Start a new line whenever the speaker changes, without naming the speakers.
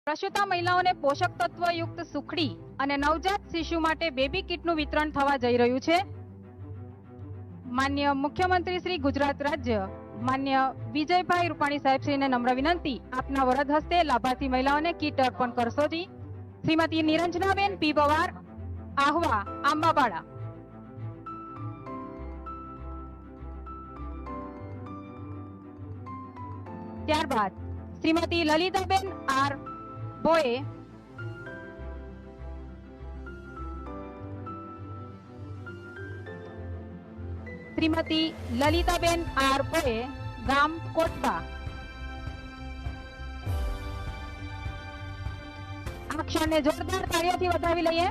પ્રસૂતા મહિલાઓને પોષક તત્વયુક્ત સુખડી અને નવજાત શિશુ માટે બેબી કીટનું વિતરણ થવા જઈ રહ્યું છે। માન્ય મુખ્યમંત્રી શ્રી ગુજરાત રાજ્ય માન્ય વિજયભાઈ રૂપાણી સાહેબ શ્રીને નમ્ર વિનંતી, આપના વરદ હસ્તે લાભાર્થી મહિલાઓને કીટ અર્પણ કરશો જી। શ્રીમતી નિરંજનાબેન પી પવાર, આહવા, આંબાવાડા। ત્યારબાદ શ્રીમતી લલિતાબેન આર બોએ, શ્રીમતી લલિતાબેન આર બોએ, ગામ કોટબા। આ ક્ષણને જોરદાર તાળીઓથી વધાવી લઈએ।